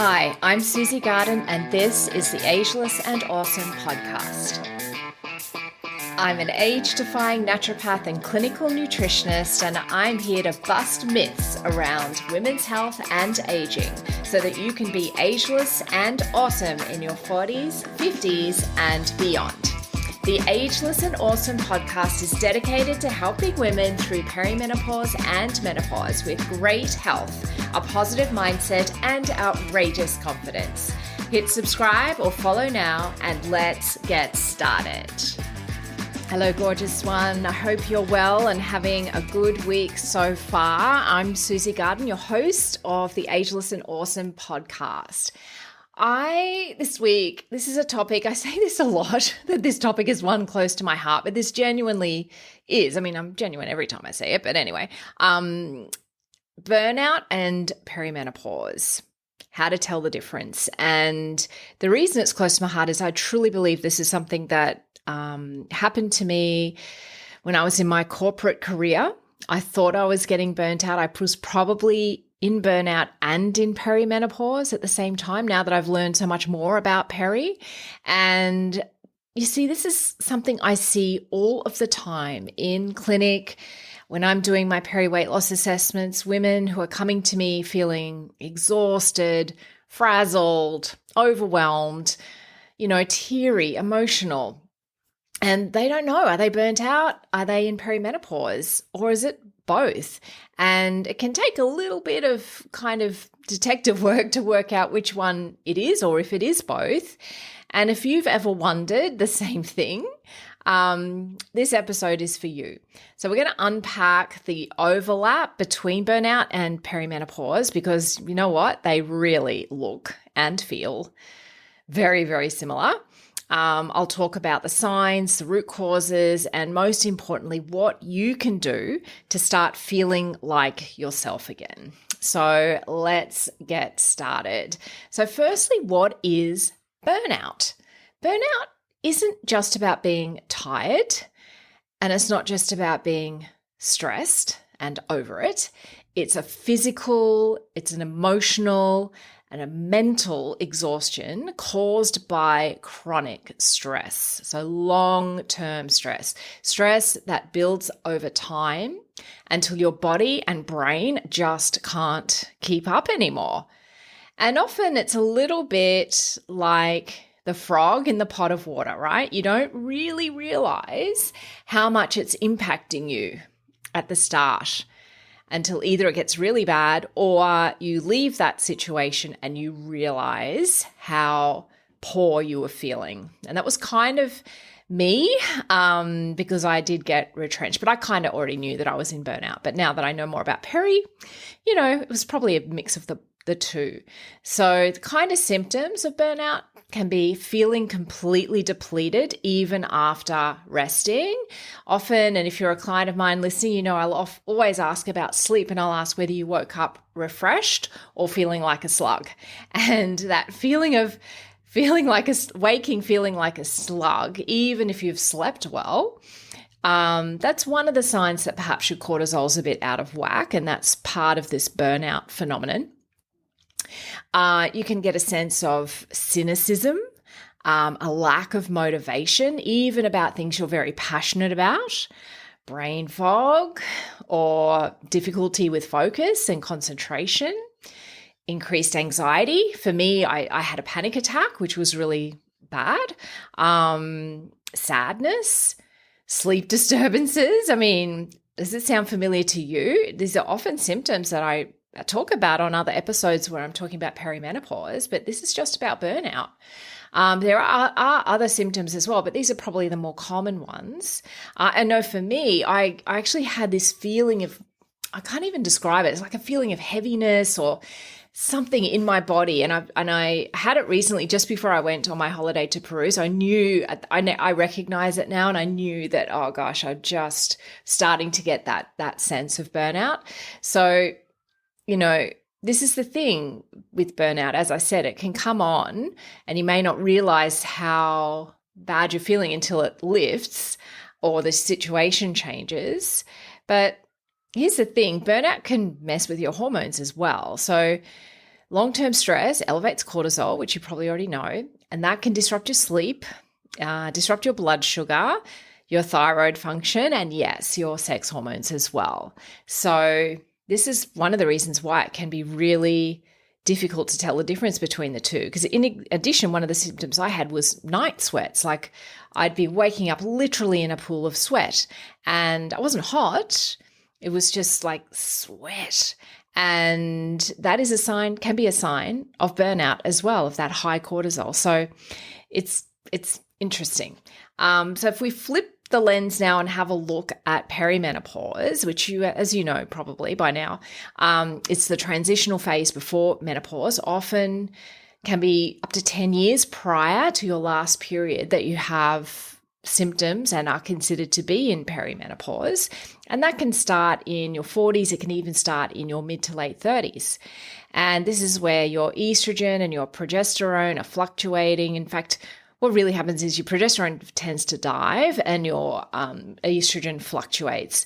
Hi, I'm Susie Garden, and this is the Ageless and Awesome podcast. I'm an age-defying naturopath and clinical nutritionist, and I'm here to bust myths around women's health and aging so that you can be ageless and awesome in your 40s, 50s, and beyond. The Ageless and Awesome podcast is dedicated to helping women through perimenopause and menopause with great health, a positive mindset, and outrageous confidence. Hit subscribe or follow now, and let's get started. Hello, gorgeous one. I hope you're well and having a good week so far. I'm Susie Garden, your host of the Ageless and Awesome podcast. This is a topic, I say this a lot, that this topic is one close to my heart, but this genuinely is. I mean, I'm genuine every time I say it, but anyway, burnout and perimenopause, how to tell the difference. And the reason it's close to my heart is I truly believe this is something that happened to me when I was in my corporate career. I thought I was getting burnt out. I was probably in burnout and in perimenopause at the same time, now that I've learned so much more about peri. And you see, this is something I see all of the time in clinic when I'm doing my peri weight loss assessments, women who are coming to me feeling exhausted, frazzled, overwhelmed, teary, emotional. And they don't know, are they burnt out? Are they in perimenopause? Or is it both? And it can take a little bit of kind of detective work to work out which one it is, or if it is both. And if you've ever wondered the same thing, this episode is for you. So we're going to unpack the overlap between burnout and perimenopause, because you know what? They really look and feel very, very similar. I'll talk about the signs, the root causes, and most importantly, what you can do to start feeling like yourself again. So let's get started. So firstly, what is burnout? Burnout isn't just about being tired, and it's not just about being stressed and over it. It's a physical, it's an emotional, and a mental exhaustion caused by chronic stress. So long-term stress that builds over time until your body and brain just can't keep up anymore. And often it's a little bit like the frog in the pot of water, right? You don't really realize how much it's impacting you at the start, until either it gets really bad or you leave that situation and you realize how poor you were feeling. And that was kind of me, because I did get retrenched, but I kind of already knew that I was in burnout. But now that I know more about peri, it was probably a mix of the two. So the kind of symptoms of burnout can be feeling completely depleted even after resting. Often, and if you're a client of mine listening, I'll always ask about sleep, and I'll ask whether you woke up refreshed or feeling like a slug. And that feeling of feeling like a slug, even if you've slept well, that's one of the signs that perhaps your cortisol's a bit out of whack, and that's part of this burnout phenomenon. You can get a sense of cynicism, a lack of motivation, even about things you're very passionate about, brain fog or difficulty with focus and concentration, increased anxiety. For me, I had a panic attack, which was really bad, sadness, sleep disturbances. I mean, does it sound familiar to you? These are often symptoms that I talk about on other episodes where I'm talking about perimenopause, but this is just about burnout. There are other symptoms as well, but these are probably the more common ones. I know for me, I actually had this feeling of, I can't even describe it. It's like a feeling of heaviness or something in my body. And I had it recently just before I went on my holiday to Peru. So I recognize it now, and I knew that, oh gosh, I'm just starting to get that sense of burnout. So, this is the thing with burnout. As I said, it can come on and you may not realize how bad you're feeling until it lifts or the situation changes. But here's the thing, burnout can mess with your hormones as well. So Long-term stress elevates cortisol, which you probably already know, and that can disrupt your sleep, disrupt your blood sugar, your thyroid function, and yes, your sex hormones as well. So this is one of the reasons why it can be really difficult to tell the difference between the two. Because in addition, one of the symptoms I had was night sweats. Like I'd be waking up literally in a pool of sweat, and I wasn't hot. It was just like sweat. And that is can be a sign of burnout as well, of that high cortisol. So it's interesting. So if we flip the lens now and have a look at perimenopause, which you, as you know, probably by now, it's the transitional phase before menopause, often can be up to 10 years prior to your last period that you have symptoms and are considered to be in perimenopause. And that can start in your 40s. It can even start in your mid to late 30s. And this is where your estrogen and your progesterone are fluctuating. In fact, what really happens is your progesterone tends to dive and your estrogen fluctuates.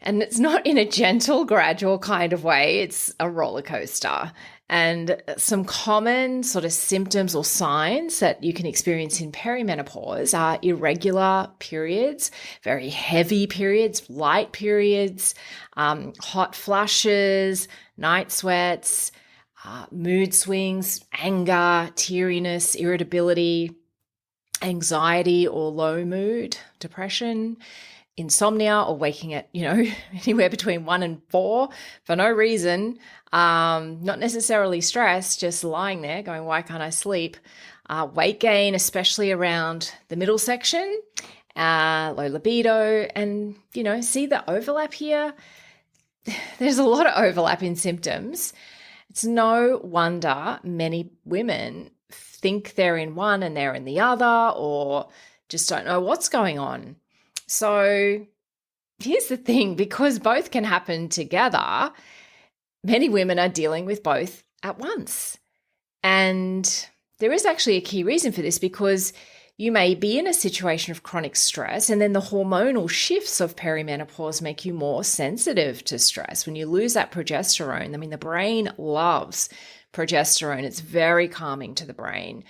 And it's not in a gentle, gradual kind of way. It's a roller coaster. And some common sort of symptoms or signs that you can experience in perimenopause are irregular periods, very heavy periods, light periods, hot flushes, night sweats, mood swings, anger, teariness, irritability, anxiety or low mood, depression, insomnia, or waking at, anywhere between 1 and 4 for no reason, not necessarily stress, just lying there going, why can't I sleep? Weight gain, especially around the middle section, low libido, and, see the overlap here? There's a lot of overlap in symptoms. It's no wonder many women think they're in one and they're in the other, or just don't know what's going on. So here's the thing, because both can happen together, many women are dealing with both at once. And there is actually a key reason for this, because you may be in a situation of chronic stress, and then the hormonal shifts of perimenopause make you more sensitive to stress. When you lose that progesterone, the brain loves progesterone. It's very calming to the brain.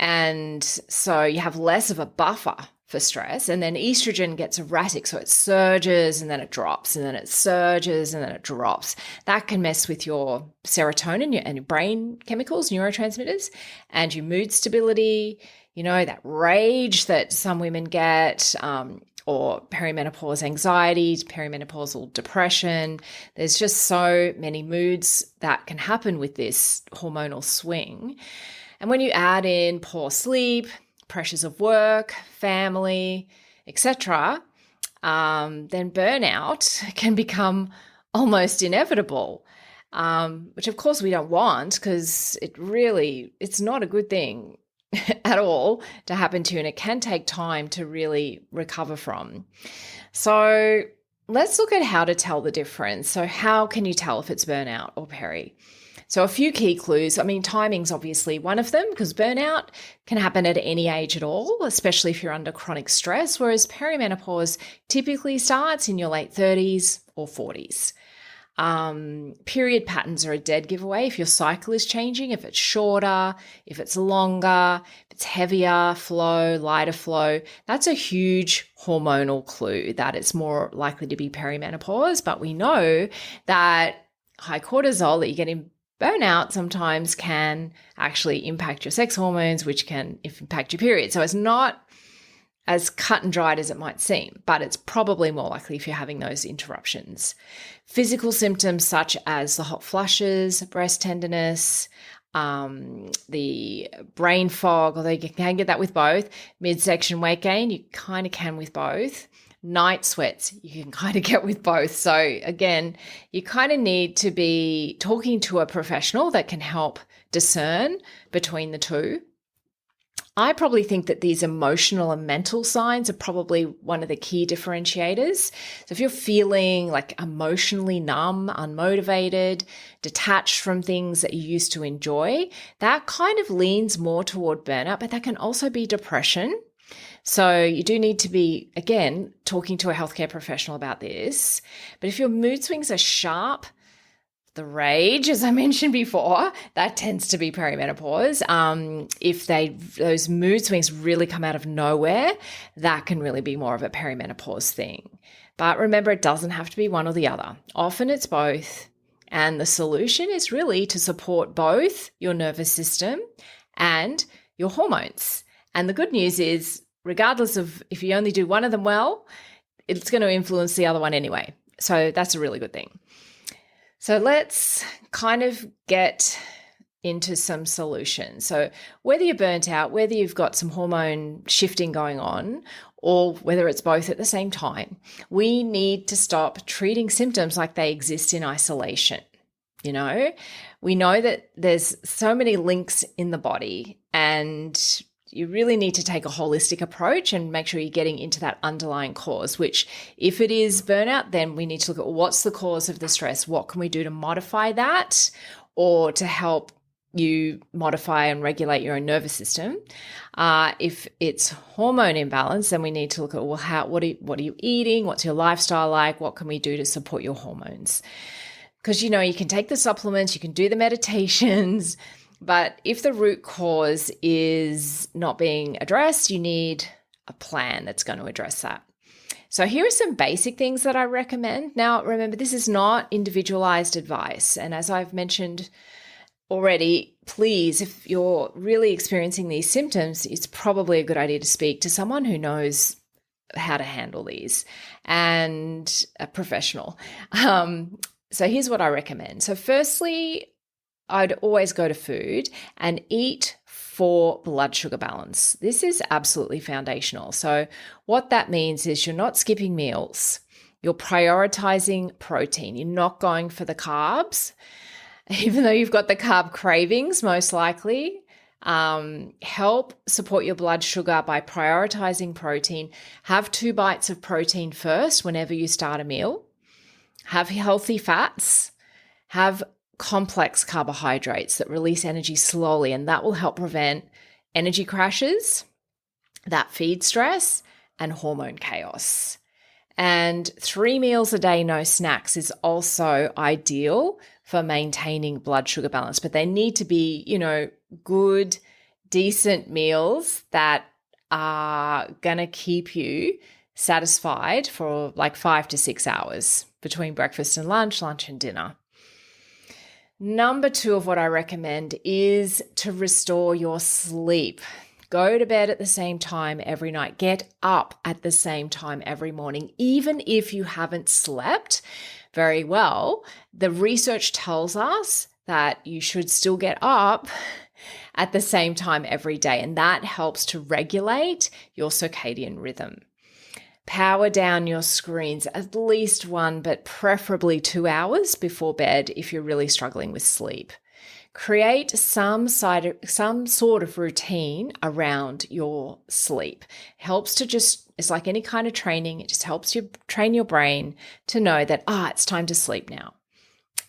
And so you have less of a buffer for stress, and then estrogen gets erratic. So it surges and then it drops, and then it surges and then it drops. That can mess with your serotonin and your brain chemicals, neurotransmitters, and your mood stability, that rage that some women get, or perimenopause anxiety, perimenopausal depression. There's just so many moods that can happen with this hormonal swing. And when you add in poor sleep, pressures of work, family, etc., then burnout can become almost inevitable, which of course we don't want, because it's not a good thing at all to happen to you, and it can take time to really recover from. So let's look at how to tell the difference. So how can you tell if it's burnout or peri? So a few key clues. Timing's obviously one of them, because burnout can happen at any age at all, especially if you're under chronic stress, whereas perimenopause typically starts in your late 30s or 40s. Period patterns are a dead giveaway. If your cycle is changing, if it's shorter, if it's longer, if it's heavier flow, lighter flow, that's a huge hormonal clue that it's more likely to be perimenopause. But we know that high cortisol that you get in burnout sometimes can actually impact your sex hormones, which can impact your period. So it's not as cut and dried as it might seem, but it's probably more likely if you're having those interruptions. Physical symptoms such as the hot flushes, breast tenderness, the brain fog, although you can get that with both. Midsection weight gain, you kind of can with both. Night sweats, you can kind of get with both. So again, you kind of need to be talking to a professional that can help discern between the two. I probably think that these emotional and mental signs are probably one of the key differentiators. So if you're feeling like emotionally numb, unmotivated, detached from things that you used to enjoy, that kind of leans more toward burnout, but that can also be depression. So you do need to be, again, talking to a healthcare professional about this. But if your mood swings are sharp, the rage, as I mentioned before, that tends to be perimenopause. If those mood swings really come out of nowhere, that can really be more of a perimenopause thing. But remember, it doesn't have to be one or the other. Often it's both. And the solution is really to support both your nervous system and your hormones. And the good news is, regardless of if you only do one of them well, it's going to influence the other one anyway. So that's a really good thing. So let's kind of get into some solutions. So whether you're burnt out, whether you've got some hormone shifting going on, or whether it's both at the same time, we need to stop treating symptoms like they exist in isolation. You know, we know that there's so many links in the body, and you really need to take a holistic approach and make sure you're getting into that underlying cause, which if it is burnout, then we need to look at what's the cause of the stress. What can we do to modify that or to help you modify and regulate your own nervous system? If it's hormone imbalance, then we need to look at, well, what are you eating? What's your lifestyle like? What can we do to support your hormones? Because, you know, you can take the supplements, you can do the meditations, but if the root cause is not being addressed, you need a plan that's going to address that. So here are some basic things that I recommend. Now, remember, this is not individualized advice. And as I've mentioned already, please, if you're really experiencing these symptoms, it's probably a good idea to speak to someone who knows how to handle these and a professional. So here's what I recommend. So firstly, I'd always go to food and eat for blood sugar balance. This is absolutely foundational. So what that means is you're not skipping meals. You're prioritizing protein. You're not going for the carbs, even though you've got the carb cravings, most likely. Help support your blood sugar by prioritizing protein. Have 2 bites of protein first whenever you start a meal. Have healthy fats. Have complex carbohydrates that release energy slowly, and that will help prevent energy crashes, that feed stress, and hormone chaos. And 3 meals a day, no snacks, is also ideal for maintaining blood sugar balance, but they need to be, you know, good, decent meals that are going to keep you satisfied for like 5 to 6 hours between breakfast and lunch and dinner. Number 2 of what I recommend is to restore your sleep. Go to bed at the same time every night. Get up at the same time every morning. Even if you haven't slept very well, the research tells us that you should still get up at the same time every day, and that helps to regulate your circadian rhythm. Power down your screens at least 1, but preferably 2 hours before bed if you're really struggling with sleep. Create some sort of routine around your sleep. Helps to it's like any kind of training. It just helps you train your brain to know that, it's time to sleep now.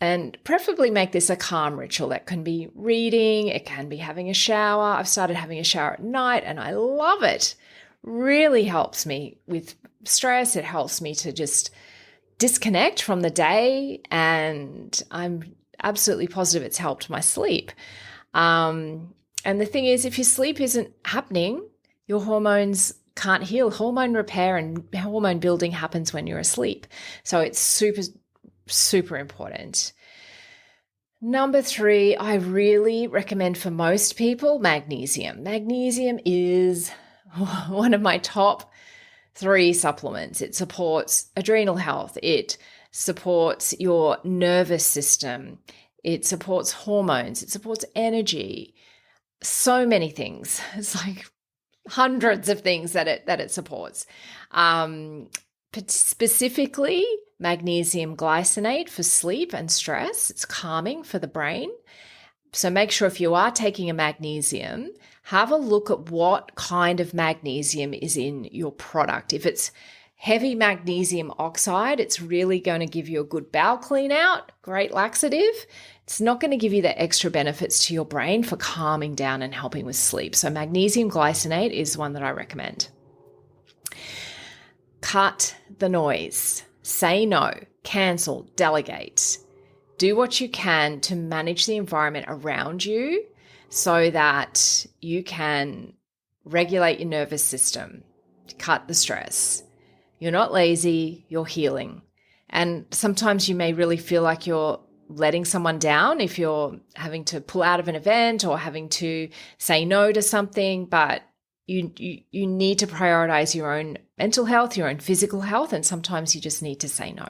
And preferably make this a calm ritual. That can be reading. It can be having a shower. I've started having a shower at night and I love it. Really helps me with stress. It helps me to just disconnect from the day, and I'm absolutely positive it's helped my sleep. And the thing is, if your sleep isn't happening, your hormones can't heal. Hormone repair and hormone building happens when you're asleep. So it's super, super important. Number 3, I really recommend for most people magnesium. Magnesium is one of my top 3 supplements. It supports adrenal health. It supports your nervous system. It supports hormones. It supports energy. So many things. It's like hundreds of things that it supports. Specifically, magnesium glycinate for sleep and stress. It's calming for the brain. So make sure if you are taking a magnesium, have a look at what kind of magnesium is in your product. If it's heavy magnesium oxide, it's really going to give you a good bowel clean out, great laxative. It's not going to give you the extra benefits to your brain for calming down and helping with sleep. So magnesium glycinate is one that I recommend. Cut the noise. Say no, cancel, delegate. do what you can to manage the environment around you so that you can regulate your nervous system, cut the stress. You're not lazy, you're healing. And sometimes you may really feel like you're letting someone down if you're having to pull out of an event or having to say no to something, but you need to prioritize your own mental health, your own physical health, and sometimes you just need to say no.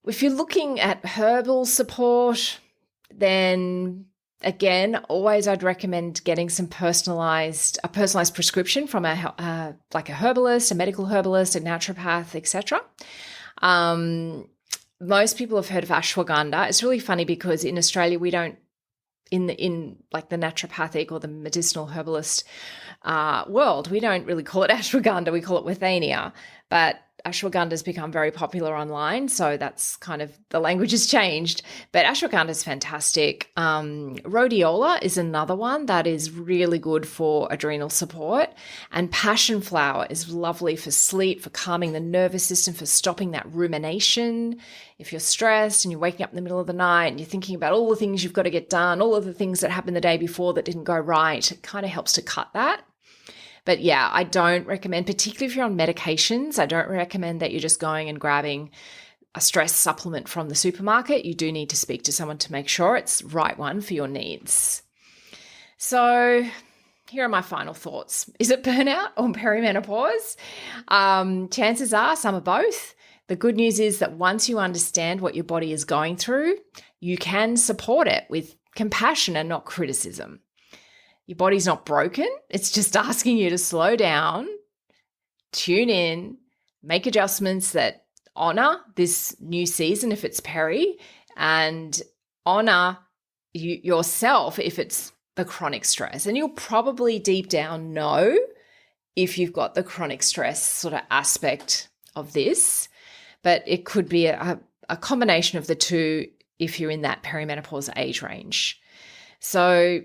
If you're looking at herbal support, then again, always I'd recommend getting some personalized prescription from a herbalist, a medical herbalist, a naturopath, etc. Most people have heard of ashwagandha. It's really funny because in Australia we don't, in like the naturopathic or the medicinal herbalist world, we don't really call it ashwagandha. We call it withania, but ashwagandha has become very popular online, so that's kind of the language has changed. But ashwagandha is fantastic. Rhodiola is another one that is really good for adrenal support, and passion flower is lovely for sleep, for calming the nervous system, for stopping that rumination. If you're stressed and you're waking up in the middle of the night and you're thinking about all the things you've got to get done, all of the things that happened the day before that didn't go right, it kind of helps to cut that. But yeah, I don't recommend, particularly if you're on medications, I don't recommend that you're just going and grabbing a stress supplement from the supermarket. You do need to speak to someone to make sure it's the right one for your needs. So here are my final thoughts. Is it burnout or perimenopause? Chances are some are both. The good news is that once you understand what your body is going through, you can support it with compassion and not criticism. Your body's not broken. It's just asking you to slow down, tune in, make adjustments that honor this new season if it's peri, and honor yourself if it's the chronic stress. And you'll probably deep down know if you've got the chronic stress sort of aspect of this, but it could be a combination of the two if you're in that perimenopause age range. So,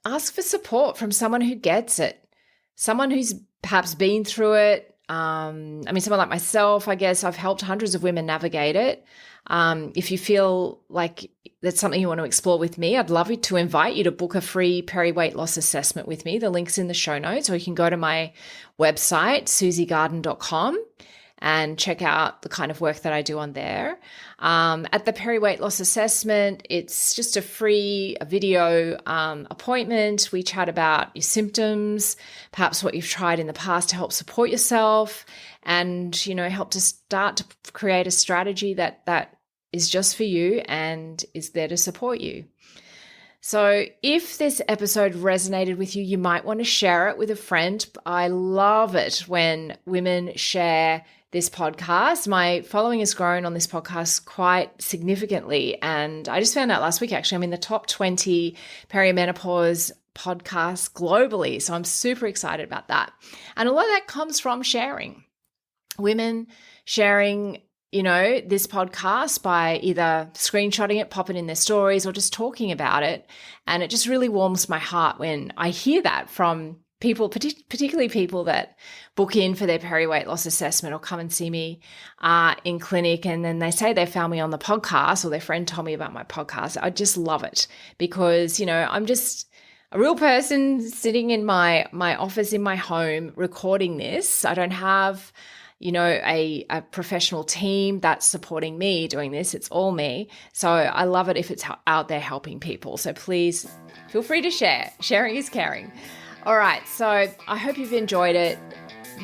ask for support from someone who gets it, someone who's perhaps been through it. Someone like myself, I guess I've helped hundreds of women navigate it. If you feel like that's something you want to explore with me, I'd love to invite you to book a free peri weight loss assessment with me. The link's in the show notes, or you can go to my website, susiegarden.com, and check out the kind of work that I do on there. At the peri weight loss assessment, it's just a free video appointment. We chat about your symptoms, perhaps what you've tried in the past to help support yourself, and help to start to create a strategy that is just for you and is there to support you. So if this episode resonated with you, you might want to share it with a friend. I love it when women share this podcast. My following has grown on this podcast quite significantly. And I just found out last week, actually, I'm in the top 20 perimenopause podcasts globally. So I'm super excited about that. And a lot of that comes from sharing. Women sharing, this podcast by either screenshotting it, popping it in their stories, or just talking about it. And it just really warms my heart when I hear that from people, particularly people that book in for their peri weight loss assessment or come and see me in clinic, and then they say they found me on the podcast or their friend told me about my podcast. I just love it because, I'm just a real person sitting in my office in my home recording this. I don't have, a professional team that's supporting me doing this. It's all me. So I love it if it's out there helping people. So please feel free to share. Sharing is caring. All right, so I hope you've enjoyed it.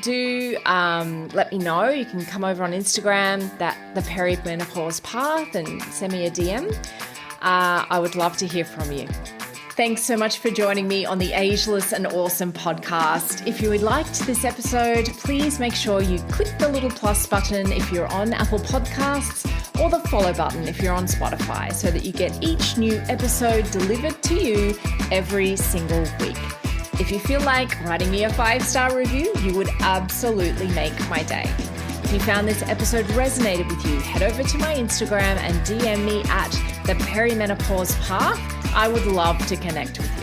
Do let me know. You can come over on Instagram, the Perimenopause Path, and send me a DM. I would love to hear from you. Thanks so much for joining me on the Ageless and Awesome podcast. If you liked this episode, please make sure you click the little plus button if you're on Apple Podcasts, or the follow button if you're on Spotify, so that you get each new episode delivered to you every single week. If you feel like writing me a 5-star review, you would absolutely make my day. If you found this episode resonated with you, head over to my Instagram and DM me at the Perimenopause Path. I would love to connect with you.